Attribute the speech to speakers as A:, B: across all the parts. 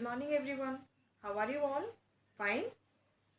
A: Good morning everyone, how are you all? Fine,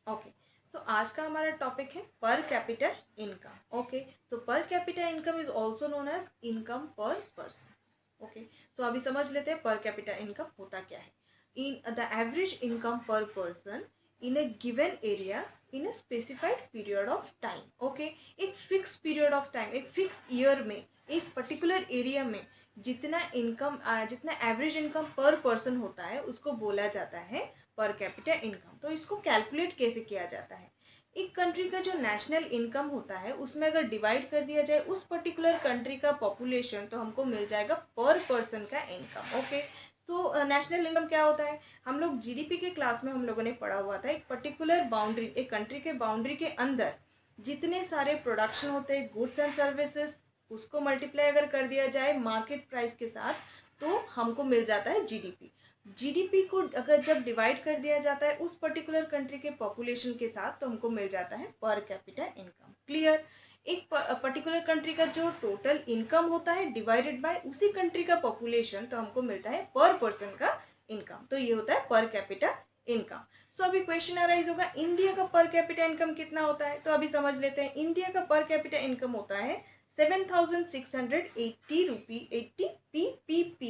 A: okay. So आज का हमारा topic है पर capita income. Okay, so per capita income is also known as income per person. Okay, so अभी समझ लेते हैं पर कैपिटा इनकम होता क्या है। In the average income per person in A given area in a specified period of time. Okay, एक fix period of time, एक फिक्स ईयर में, एक पर्टिकुलर एरिया में जितना इनकम, जितना एवरेज इनकम पर पर्सन होता है उसको बोला जाता है पर कैपिटा इनकम। तो इसको कैलकुलेट कैसे किया जाता है? एक कंट्री का जो नेशनल इनकम होता है उसमें अगर डिवाइड कर दिया जाए उस पर्टिकुलर कंट्री का पॉपुलेशन, तो हमको मिल जाएगा पर पर्सन का इनकम। ओके, तो नेशनल इनकम क्या होता है? हम लोग जीडीपी के क्लास में हम लोगों ने पढ़ा हुआ था, एक पर्टिकुलर बाउंड्री, एक कंट्री के बाउंड्री के अंदर जितने सारे प्रोडक्शन होते हैं, गुड्स एंड सर्विसेज, उसको मल्टीप्लाई अगर कर दिया जाए मार्केट प्राइस के साथ तो हमको मिल जाता है जीडीपी। जीडीपी को अगर जब डिवाइड कर दिया जाता है उस पर्टिकुलर कंट्री के पॉपुलेशन के साथ तो हमको मिल जाता है पर कैपिटा इनकम। क्लियर? एक पर्टिकुलर कंट्री का जो टोटल इनकम होता है डिवाइडेड बाय उसी कंट्री का पॉपुलेशन, तो हमको मिलता है पर पर्सन का इनकम। तो ये होता है पर कैपिटा इनकम। सो अभी क्वेश्चन अराइज होगा, इंडिया का पर कैपिटा इनकम कितना होता है? तो अभी समझ लेते हैं। इंडिया का पर कैपिटा इनकम होता है 7,680 रुपी 80 PPP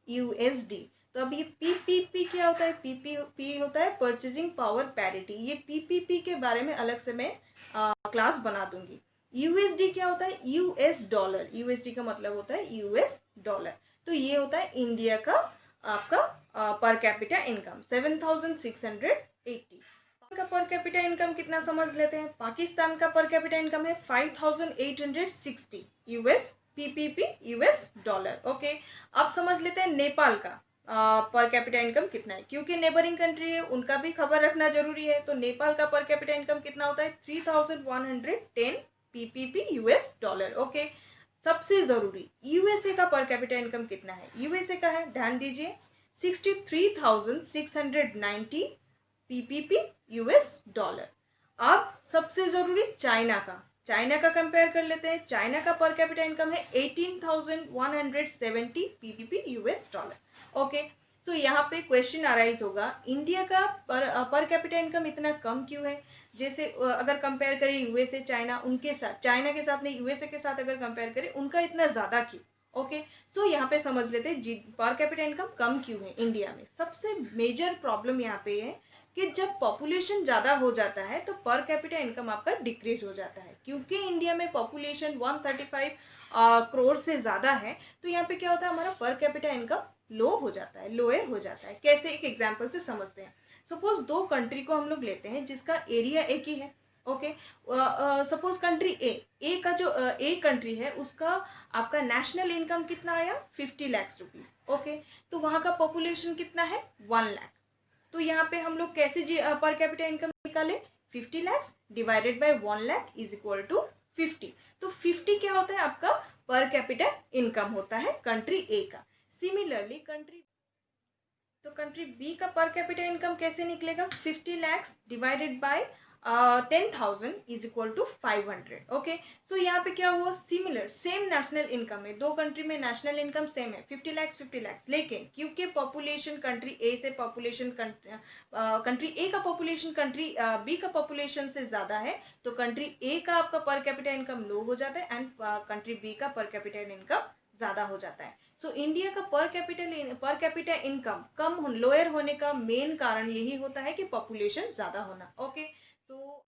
A: USD। तो अब ये PPP क्या होता है? PPP होता है परचेजिंग पावर पैरिटी। ये PPP के बारे में अलग से मैं क्लास बना दूंगी। USD क्या होता है? US dollar. USD का मतलब होता है US डॉलर। तो ये होता है इंडिया का आपका पर कैपिटा इनकम 7,680। का पर कैपिटा इनकम कितना समझ लेते हैं। पाकिस्तान का पर कैपिटा इनकम है 5,860 US PPP US dollar. Okay, अब समझ लेते हैं नेपाल का पर कैपिटा इनकम कितना है, क्योंकि नेबरिंग कंट्री है उनका भी खबर रखना जरूरी है। तो नेपाल का पर कैपिटा इनकम कितना होता है? 3,110 PPP US डॉलर। ओके, सबसे जरूरी यूएसए का पर कैपिटा इनकम कितना है? यूएसए का है, ध्यान दीजिए, 63,690 PPP US डॉलर। अब सबसे जरूरी चाइना का, चाइना का कंपेयर कर लेते हैं। चाइना का पर कैपिटा इनकम है 18,170 PPP US dollar. Okay, so यहाँ पे क्वेश्चन अराइज होगा, इंडिया का पर कैपिटा इनकम इतना कम क्यों है? जैसे अगर कंपेयर करें यूएसए चाइना, उनके साथ, चाइना के साथ नहीं यूएसए के साथ अगर कंपेयर करें, उनका इतना ज़्यादा क्यों? ओके, सो यहाँ पे समझ लेते हैं पर कैपिटा इनकम कम क्यों है इंडिया में। सबसे मेजर प्रॉब्लम यहाँ पे है कि जब पॉपुलेशन ज़्यादा हो जाता है तो पर कैपिटा इनकम आपका डिक्रीज हो जाता है। क्योंकि इंडिया में पॉपुलेशन 135 करोड़ से ज़्यादा है, तो यहाँ पे क्या होता है, हमारा पर कैपिटा इनकम लो हो जाता है, लोअर हो जाता है। कैसे? एक एग्जाम्पल से समझते हैं। सपोज दो कंट्री को हम लोग लेते हैं जिसका एरिया एक ही है। ओके, सपोज कंट्री ए का जो ए कंट्री है उसका आपका नेशनल इनकम कितना आया? 50 लाख रुपीज। ओके, तो वहाँ का पॉपुलेशन कितना है? 1 लाख। तो यहाँ पे हम लोग कैसे पर कैपिटा इनकम निकाले? 50 lakh divided by 1 lakh is equal to 50। तो 50 क्या होता है? आपका पर कैपिटा इनकम होता है कंट्री ए का। सिमिलरली कंट्री बी का पर कैपिटा इनकम कैसे निकलेगा? 50 lakh divided by 10,000 is equal to 500। Okay, so यहाँ पे क्या हुआ? सिमिलर, सेम नेशनल इनकम है, दो कंट्री में नेशनल इनकम सेम है, 50 लाख, लेकिन क्योंकि पॉपुलेशन कंट्री ए से पॉपुलेशन कंट्री ए का पॉपुलेशन कंट्री बी का पॉपुलेशन से ज़्यादा है, तो कंट्री ए का आपका पर कैपिटा इनकम लो हो जाता है एंड कंट्री बी का पर कैपिटा इनकम ज़्यादा हो जाता है। सो इंडिया का पर कैपिटा इनकम कम लोअर होने का मेन कारण यही होता है कि पॉपुलेशन ज़्यादा होना। ओके, सो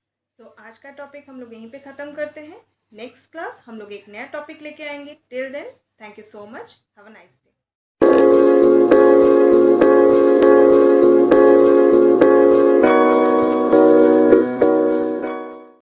A: आज का टॉपिक हम लोग यहीं पे ख़त्म करते हैं। नेक्स्ट क्लास हम लोग एक नया टॉपिक लेके आएंगे। Till then, thank you so much, have a nice day.